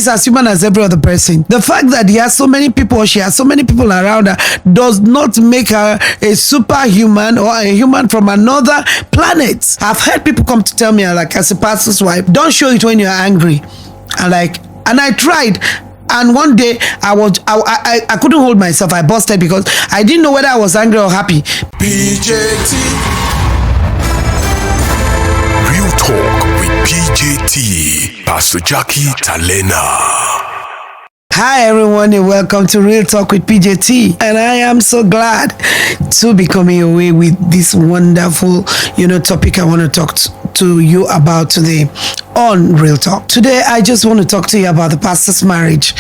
is as human as every other person. The fact that he has so many people, or she has so many people around her, does not make her a superhuman or a human from another planet. I've heard people come to tell me, like, as a pastor's wife, don't show it when you're angry. And I tried. And one day I couldn't hold myself. I busted because I didn't know whether I was angry or happy. PJT. Real Talk with PJT. Pastor Jackie Talena. Hi everyone, and welcome to Real Talk with PJT. And I am so glad to be coming away with this wonderful, topic I want to talk to you about today on Real Talk. Today, I just want to talk to you about the pastor's marriage.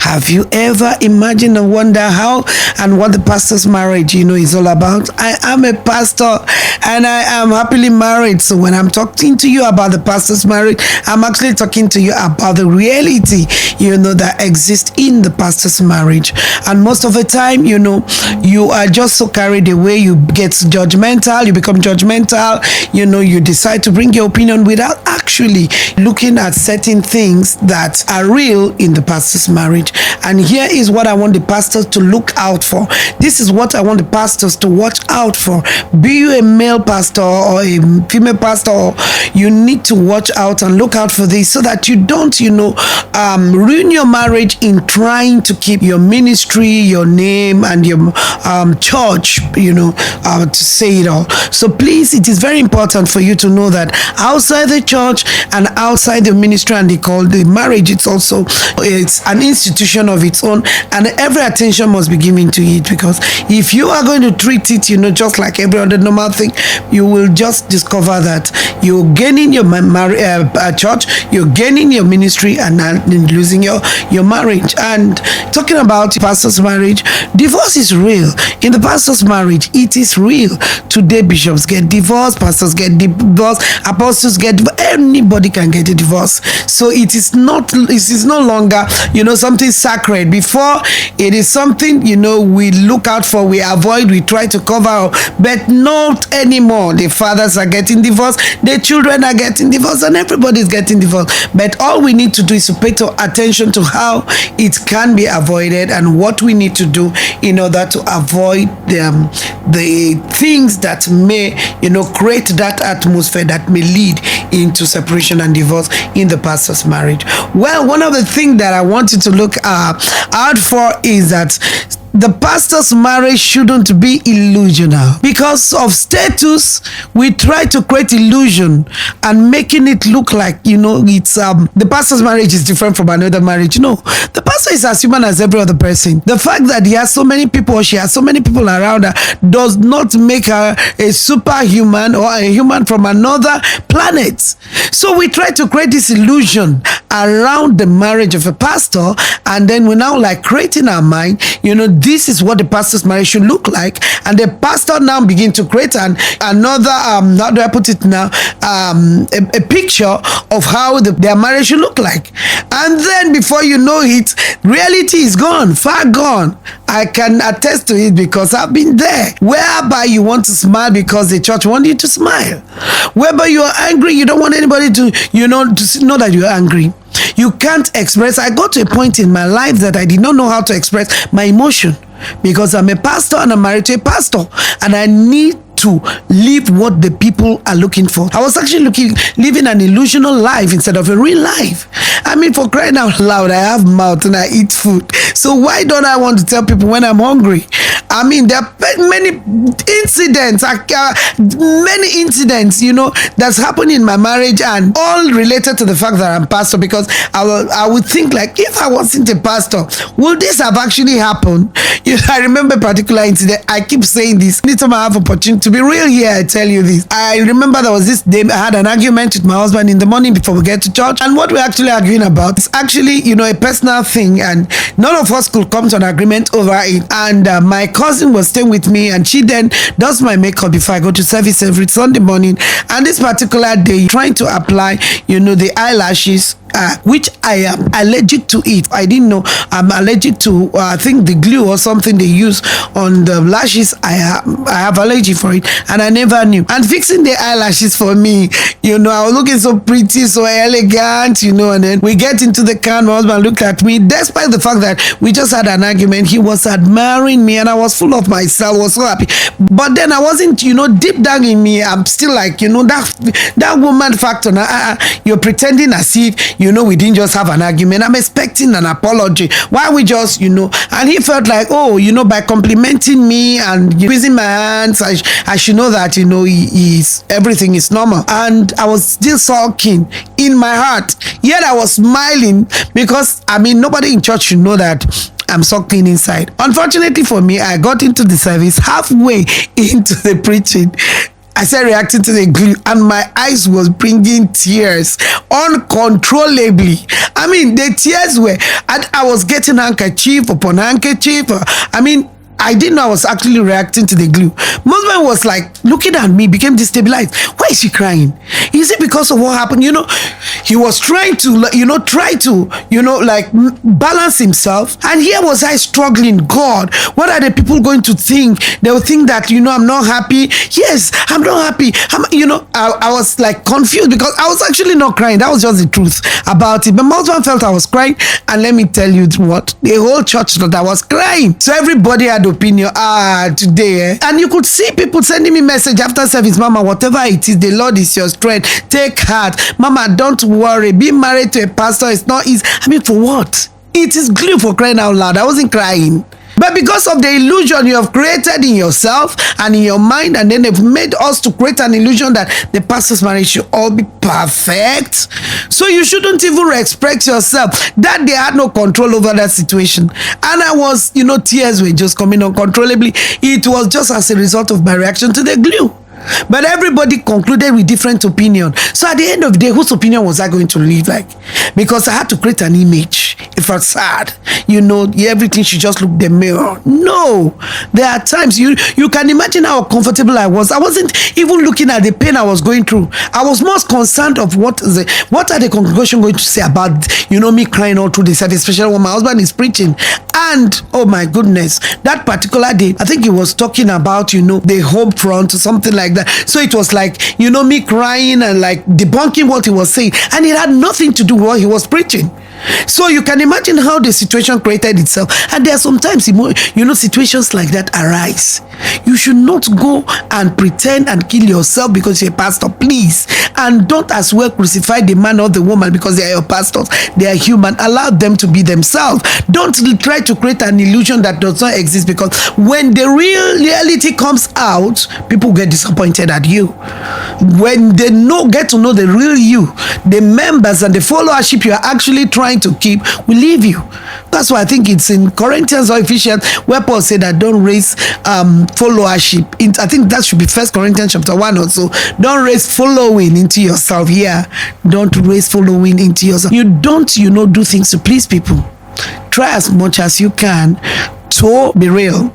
Have you ever imagined and wonder how and what the pastor's marriage, is all about? I am a pastor and I am happily married. So when I'm talking to you about the pastor's marriage, I'm actually talking to you about the reality, that exists in the pastor's marriage. And most of the time, you are just so carried away, you get judgmental, you become judgmental, you decide to bring your opinion without actually looking at certain things that are real in the pastor's marriage. And here is what I want the pastors to look out for. This is what I want the pastors to watch out for. Be you a male pastor or a female pastor, you need to watch out and look out for this so that you don't, ruin your marriage in trying to keep your ministry, your name, and your church, to say it all. So please, it is very important for you to know that outside the church and outside the ministry and the marriage, it's an institution of its own, and every attention must be given to it, because if you are going to treat it, just like every other normal thing, you will just discover that you're gaining your church, you're gaining your ministry, and losing your marriage. And talking about pastor's marriage, divorce is real. In the pastor's marriage, it is real. Today, bishops get divorced, pastors get divorced, apostles get divorced. Anybody can get a divorce. So it is no longer, something sacred. Before, it is something, we look out for, we avoid, we try to cover up, but not anymore. The fathers are getting divorced, the children are getting divorced, and everybody's getting divorced. But all we need to do is to pay attention to how it can be avoided and what we need to do in order to avoid the things that may, create that atmosphere that may lead into separation and divorce in the pastor's marriage. Well, one of the things that I want you to look out for is that the pastor's marriage shouldn't be illusional. Because of status, we try to create illusion and making it look like, it's the pastor's marriage is different from another marriage. No, the pastor is as human as every other person. The fact that he has so many people, or she has so many people around her, does not make her a superhuman or a human from another planet. So we try to create this illusion around the marriage of a pastor, and then we now creating our mind, this is what the pastor's marriage should look like, and the pastor now begin to create another how do I put it now, a picture of how their marriage should look like, and then before you know it, reality is gone, far gone. I can attest to it because I've been there, whereby you want to smile because the church wants you to smile, whereby you are angry, you don't want anybody to to know that you're angry. You can't express. I got to a point in my life that I did not know how to express my emotion, because I'm a pastor and I'm married to a pastor, and I need to live what the people are looking for. I was actually living an illusional life instead of a real life. I mean, for crying out loud, I have mouth and I eat food. So why don't I want to tell people when I'm hungry? I mean, there are many incidents, that's happened in my marriage, and all related to the fact that I'm pastor, because I would think if I wasn't a pastor, would this have actually happened? I remember a particular incident. I keep saying this. Anytime I have opportunity to be real here, I tell you this. I remember there was this day I had an argument with my husband in the morning before we get to church, and what we're actually arguing about is actually, a personal thing, and none of us could come to an agreement over it. And my cousin was staying with me, and she then does my makeup before I go to service every Sunday morning. And this particular day, trying to apply, the eyelashes which I am allergic to it. I didn't know I'm allergic to, I think the glue or something they use on the lashes. I have allergy for it, and I never knew. And fixing the eyelashes for me, I was looking so pretty, so elegant, and then we get into the car. My husband looked at me, despite the fact that we just had an argument. He was admiring me, and I was full of myself, was so happy. But then I wasn't, deep down in me, I'm still like, that woman factor. You're pretending as if, we didn't just have an argument. I'm expecting an apology. Why we just, and he felt like, by complimenting me and squeezing my hands, I should know that, everything is normal. And I was still sulking in my heart. Yet I was smiling because, nobody in church should know that I'm sulking inside. Unfortunately for me, I got into the service halfway into the preaching. I started reacting to the glue, and my eyes was bringing tears uncontrollably. The tears were, and I was getting handkerchief upon handkerchief. I didn't know I was actually reacting to the glue. My husband was like looking at me, became destabilized. Why is she crying? Is it because of what happened? He was trying to, balance himself. And here was I struggling. God, what are the people going to think? They will think that, I'm not happy. Yes, I'm not happy. I was like confused because I was actually not crying. That was just the truth about it. But my husband felt I was crying. And let me tell you what, the whole church thought I was crying. So everybody had opinion today, and you could see people sending me message after service. Mama, whatever it is, the Lord is your strength. Take heart. Mama, don't worry. Being married to a pastor is not easy. For what? It is glue, for crying out loud. I wasn't crying. But because of the illusion you have created in yourself and in your mind, and then they've made us to create an illusion that the pastor's marriage should all be perfect. So you shouldn't even expect yourself. That they had no control over that situation. And I was, tears were just coming uncontrollably. It was just as a result of my reaction to the glue. But everybody concluded with different opinion. So at the end of the day, whose opinion was I going to live like? Because I had to create an image. It felt sad. Everything should just look the mirror. No. There are times you can imagine how comfortable I was. I wasn't even looking at the pain I was going through. I was most concerned of what are the congregation going to say about, me crying all through the service, especially when my husband is preaching. And, oh my goodness, that particular day, I think he was talking about, the home front or something like that. So it was like, me crying and like debunking what he was saying. And it had nothing to do with what he was preaching. So you can imagine how the situation created itself. And there are sometimes, situations like that arise. You should not go and pretend and kill yourself because you're a pastor, please. And don't as well crucify the man or the woman because they are your pastors. They are human. Allow them to be themselves. Don't try to create an illusion that does not exist, because when the real reality comes out, people get disappointed at you. When they get to know the real you, the members and the followership you are actually trying to keep will leave you. That's why I think it's in Corinthians or Ephesians where Paul said that don't raise followership. I think that should be 1 Corinthians chapter 1 or so. Don't raise following into yourself. Don't raise following into yourself. You don't, do things to please people. Try as much as you can to be real.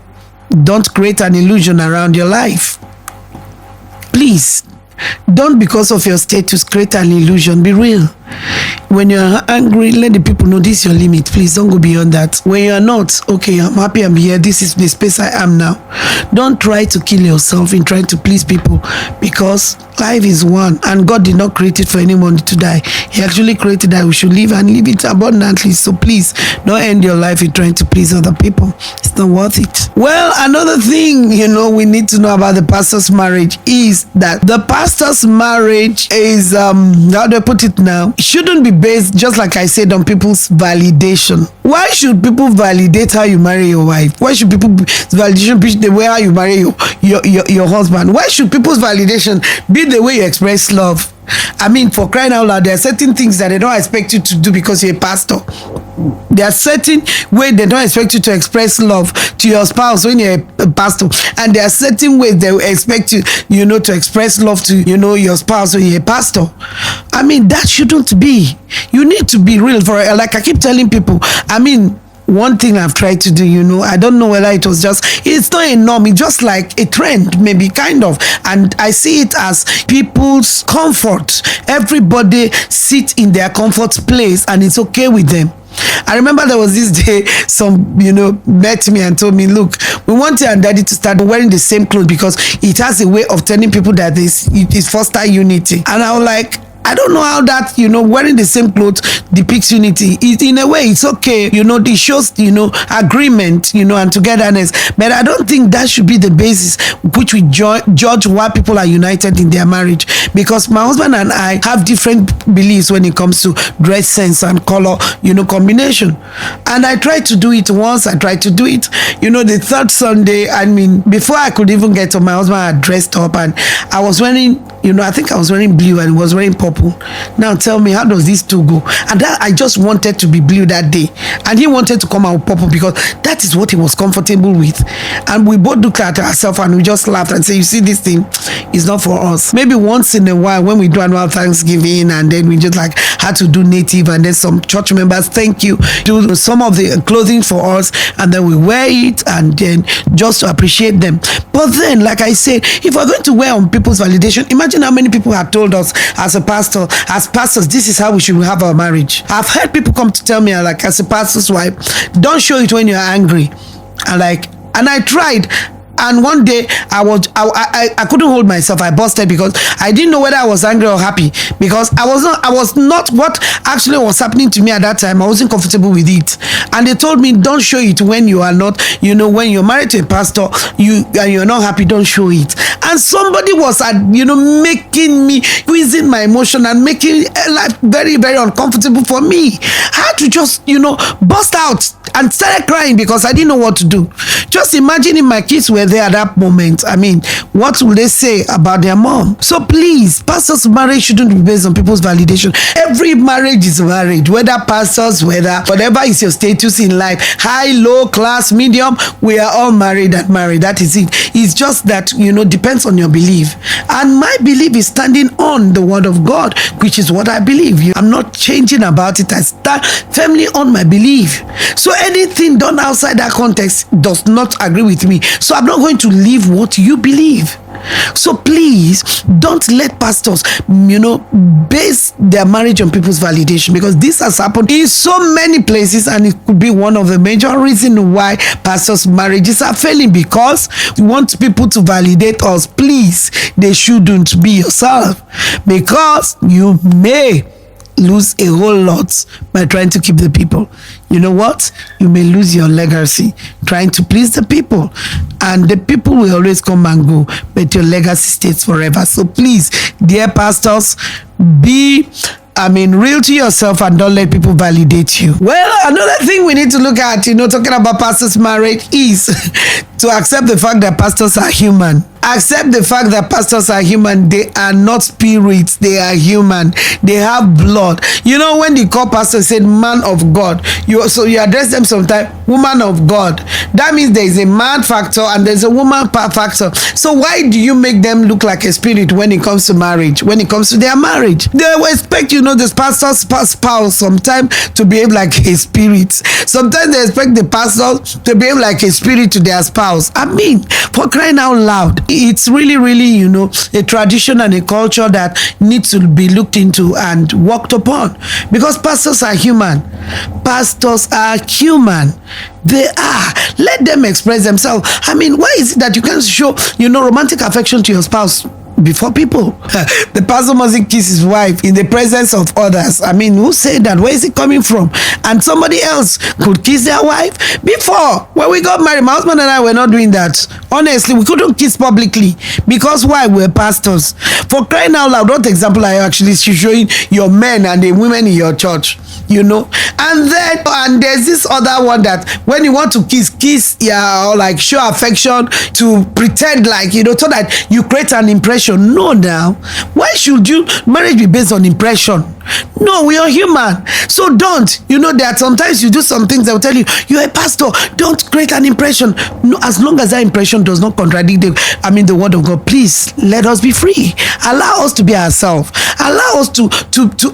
Don't create an illusion around your life. Please. Don't, because of your status, create an illusion. Be real. When you're angry, let the people know this is your limit. Please don't go beyond that. When you're not, okay, I'm happy I'm here. This is the space I am now. Don't try to kill yourself in trying to please people, because life is one and God did not create it for anyone to die. He actually created that we should live and live it abundantly. So please don't end your life in trying to please other people. It's not worth it. Well, another thing, we need to know about the pastor's marriage is that the pastor's marriage is, how do I put it now? It shouldn't be based, just like I said, on people's validation. Why should people validate how you marry your wife? Why should people validation be the way how you marry your husband? Why should people's validation be the way you express love? For crying out loud, there are certain things that they don't expect you to do because you're a pastor. There are certain ways they don't expect you to express love to your spouse when you're a pastor, and there are certain ways they will expect you, to express love to, your spouse when you're a pastor. That shouldn't be. You need to be real. Like I keep telling people, one thing I've tried to do, I don't know whether it's not a norm, it's just like a trend, maybe, kind of. And I see it as people's comfort. Everybody sits in their comfort place and it's okay with them. I remember there was this day some met me and told me, look, we want you and daddy to start wearing the same clothes because it has a way of telling people that it is foster unity. And I was like, I don't know how that, wearing the same clothes depicts unity. In a way, it's okay. It shows, agreement, and togetherness. But I don't think that should be the basis which we judge why people are united in their marriage. Because my husband and I have different beliefs when it comes to dress sense and color, combination. And I tried to do it once. I tried to do it, the third Sunday. I mean, before I could even get to my husband, had dressed up and I was wearing, I think I was wearing blue and he was wearing purple. Now tell me, how does this two go? And that I just wanted to be blue that day, and he wanted to come out purple because that is what he was comfortable with. And we both looked at ourselves and we just laughed and said, you see, this thing is not for us. Maybe once in a while when we do annual Thanksgiving and then we just had to do native, and then some church members thank you, do some of the clothing for us, and then we wear it and then just to appreciate them. But then, like I said, if we're going to wear on people's validation, imagine how many people have told us as pastors, this is how we should have our marriage. I've heard people come to tell me, like, as a pastor's wife, don't show it when you're angry. And I tried. And one day I couldn't hold myself. I busted because I didn't know whether I was angry or happy, because I was not what actually was happening to me at that time. I wasn't comfortable with it. And they told me, don't show it when you are not, when you're married to a pastor, and you're not happy, don't show it. And somebody was making me, squeezing my emotion and making life very, very uncomfortable for me. I had to just, bust out and started crying because I didn't know what to do. Just imagine if my kids were there at that moment. I mean, what will they say about their mom? So please, pastors' marriage shouldn't be based on people's validation. Every marriage is marriage, whether pastors, whatever is your status in life, high, low, class, medium, we are all married and married. That is it. It's just that, depends on your belief. And my belief is standing on the word of God, which is what I believe. I'm not changing about it. I stand firmly on my belief. So anything done outside that context does not agree with me. So I'm not going to leave what you believe. So please don't let pastors, base their marriage on people's validation, because this has happened in so many places, and it could be one of the major reasons why pastors' marriages are failing, because we want people to validate us. Please, they shouldn't. Be yourself, because you may lose a whole lot by trying to keep the people. You know what? You may lose your legacy trying to please the people, and the people will always come and go, but your legacy stays forever. So please, dear pastors, be real to yourself and don't let people validate you. Well, another thing we need to look at, talking about pastors' marriage, is to accept the fact that pastors are human. Accept the fact that pastors are human. They are not spirits. They are human. They have blood. When they call pastors, said man of God, you address them sometimes woman of God. That means there is a man factor and there's a woman factor. So why do you make them look like a spirit when it comes to marriage, when it comes to their marriage? They will expect, this pastor's spouse sometimes to behave like a spirit. Sometimes they expect the pastor to behave like a spirit to their spouse. For crying out loud. It's really, really, a tradition and a culture that needs to be looked into and worked upon, because pastors are human. Pastors are human. They are. Let them express themselves. Why is it that you can't show, romantic affection to your spouse before people? The pastor mustn't kiss his wife in the presence of others. Who said that? Where is it coming from? And somebody else could kiss their wife before. When we got married, my husband and I were not doing that. Honestly, we couldn't kiss publicly, because why? We're pastors. For crying out loud, what example are you actually showing your men and the women in your church? And there's this other one that when you want to kiss, or like show affection, to pretend like, so that you create an impression. No, now, why should marriage be based on impression? No, we are human. So don't, there are sometimes you do some things that will tell you, you're a pastor, don't create an impression. No, as long as that impression does not contradict the word of God, please let us be free. Allow us to be ourselves. Allow us to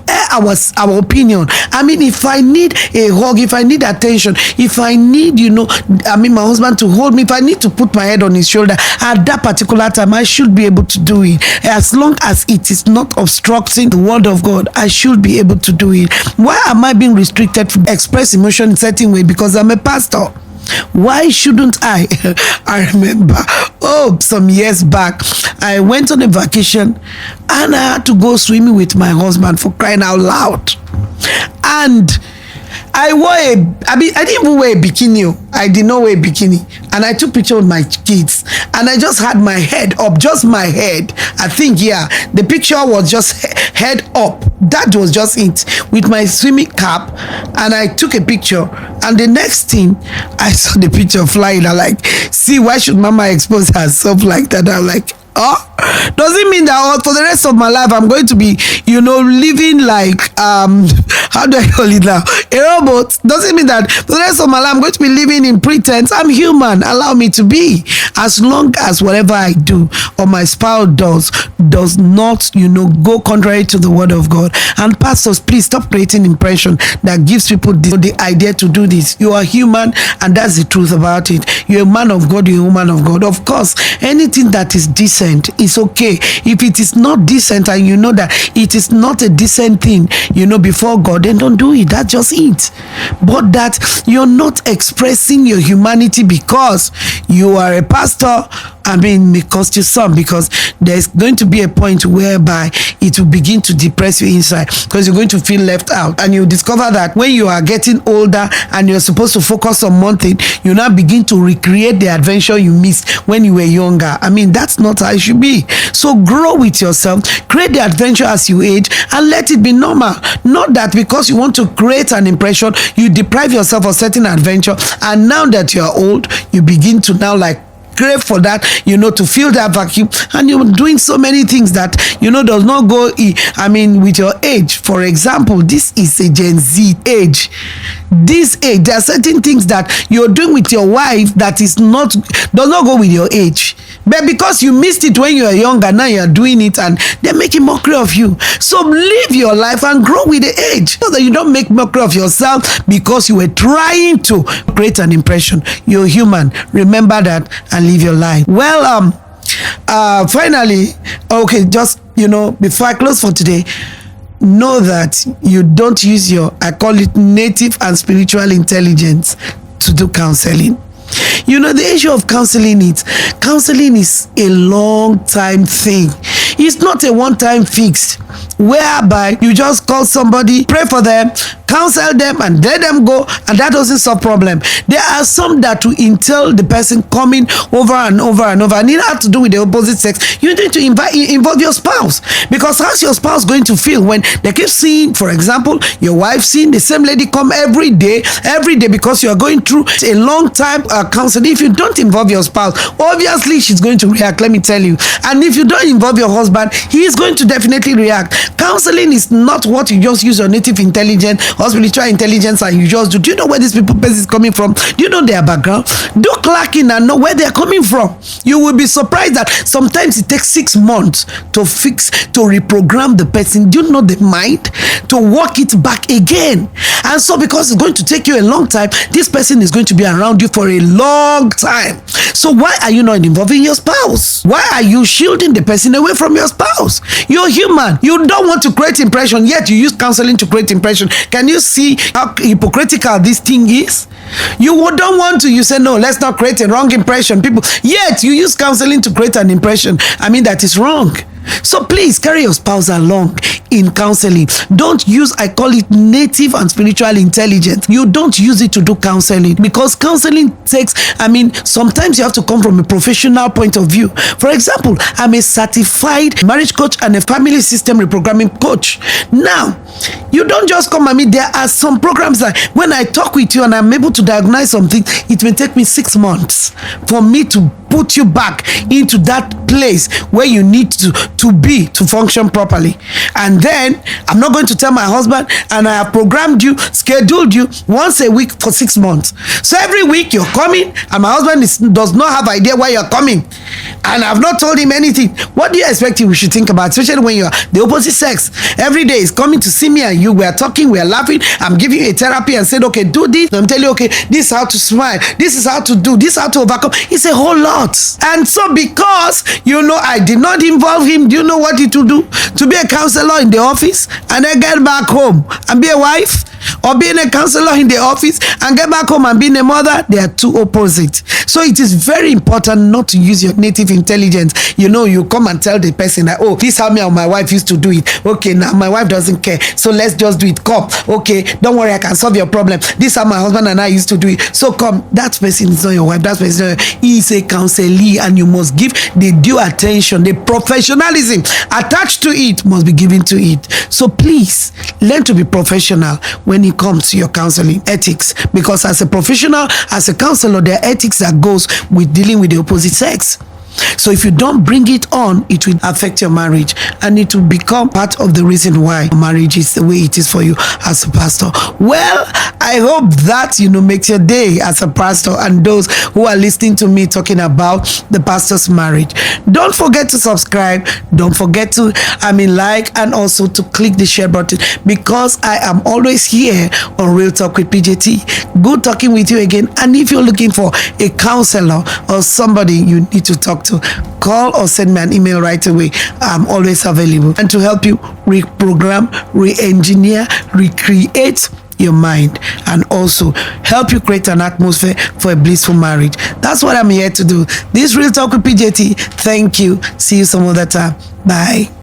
air our opinion. If I need a hug, if I need attention, if I need, my husband to hold me, if I need to put my head on his shoulder at that particular time, I should be able to do it. As long as it is not obstructing the word of God, I should be able to do it. Why am I being restricted to express emotion in a certain way? Because I'm a pastor. Why shouldn't I? I remember, some years back, I went on a vacation and I had to go swimming with my husband, for crying out loud. And I didn't even wear a bikini. I did not wear a bikini. And I took picture with my kids. And I just had my head up, just my head. I think, the picture was just head up. That was just it, with my swimming cap. And I took a picture. And the next thing, I saw the picture flying. I'm like, see, why should mama expose herself like that? I'm like, does it mean that for the rest of my life I'm going to be, living like how do I call it now? A robot? Does it mean that for the rest of my life I'm going to be living in pretense? I'm human. Allow me to be. As long as whatever I do or my spouse does not, go contrary to the word of God. And pastors, please stop creating impression that gives people the idea to do this. You are human, and that's the truth about it. You're a man of God, you're a woman of God. Of course, anything that is decent is okay. If it is not decent and you know that it is not a decent thing, before God, then don't do it. That's just it. But that you're not expressing your humanity because you are a pastor, may cost you some, because there's going to be a point whereby it will begin to depress you inside, because you're going to feel left out. And you'll discover that when you are getting older and you're supposed to focus on one thing, you now begin to recreate the adventure you missed when you were younger. That's not how it should be. So grow with yourself, create the adventure as you age, and let it be normal. Not that because you want to create an impression, you deprive yourself of certain adventure, and now that you are old, you begin to now crave for that, to fill that vacuum, and you're doing so many things that does not go with your age. For example, this is a Gen Z age. This age, there are certain things that you're doing with your wife that does not go with your age, but because you missed it when you were younger, now you're doing it and they're making mockery of you. So live your life and grow with the age, so that you don't make mockery of yourself because you were trying to create an impression. You're human. Remember that and live your life. Well, finally, okay, just before I close for today, know that you don't use your, I call it, native and spiritual intelligence to do counseling. The issue of counseling is a long time thing. It's not a one-time fix whereby you just call somebody, pray for them, counsel them, and let them go, and that doesn't solve problem. There are some that will entail the person coming over and over and over, and it has to do with the opposite sex. You need to involve your spouse, because how's your spouse going to feel when they keep seeing, for example, your wife seeing the same lady come every day, because you are going through a long time counseling. If you don't involve your spouse, obviously she's going to react, let me tell you. And if you don't involve your husband, he is going to definitely react. Counseling is not what you just use your native intelligence or spiritual intelligence and you just do. Do you know where these person is coming from? Do you know their background? Do clocking and know where they're coming from. You will be surprised that sometimes it takes 6 months to reprogram the person. Do you know the mind? To walk it back again. And so because it's going to take you a long time, this person is going to be around you for a long time. So why are you not involving your spouse? Why are you shielding the person away from your spouse? You're human. You don't want to create impression, yet you use counseling to create impression. Can you see how hypocritical this thing is? You don't want to, you say, no, let's not create a wrong impression. Yet you use counseling to create an impression. That is wrong. So please carry your spouse along in counseling. Don't use, I call it, native and spiritual intelligence. You don't use it to do counseling, because counseling takes, sometimes you have to come from a professional point of view. For example, I'm a certified marriage coach and a family system reprogramming coach. Now, you don't just come at me. There are some programs that when I talk with you and I'm able to diagnose something, it may take me 6 months for me to put you back into that place where you need to be to function properly. And then I'm not going to tell my husband, and I have programmed you, scheduled you once a week for 6 months. So every week you're coming, and my husband does not have idea why you're coming, and I've not told him anything. What do you expect we should think about, especially when you're the opposite sex? Every day is coming to see me, and you, we are talking, we are laughing, I'm giving you a therapy and said, okay, do this. I'm telling you, okay, this is how to smile, this is how to do, this is how to overcome. It's a whole lot. And so because, I did not involve him, do you know what it will do? To be a counselor in the office and then get back home and be a wife, or being a counselor in the office and get back home and being a mother, they are two opposites. So it is very important not to use your native intelligence. You come and tell the person that, oh, this is how me and my wife used to do it. Okay, now my wife doesn't care, so let's just do it. Come, okay, don't worry, I can solve your problem. This is how my husband and I used to do it. So come, that person is not your wife, that person he is a counselee, and you must give the due attention. The professionalism attached to it must be given to it. So please learn to be professional when it comes to your counseling ethics, because as a professional, as a counselor, there are ethics that goes with dealing with the opposite sex. So if you don't bring it on, it will affect your marriage, and it will become part of the reason why marriage is the way it is for you as a pastor. Well, I hope that makes your day as a pastor, and those who are listening to me talking about the pastor's marriage. Don't forget to subscribe, don't forget to like, and also to click the share button, because I am always here on Real Talk with PJT. Good talking with you again. And if you're looking for a counselor or somebody you need to talk to, call or send me an email right away. I'm always available, and to help you reprogram, re-engineer, recreate your mind, and also help you create an atmosphere for a blissful marriage. That's what I'm here to do. This Real Talk with PJT. Thank you. See you some other time. Bye.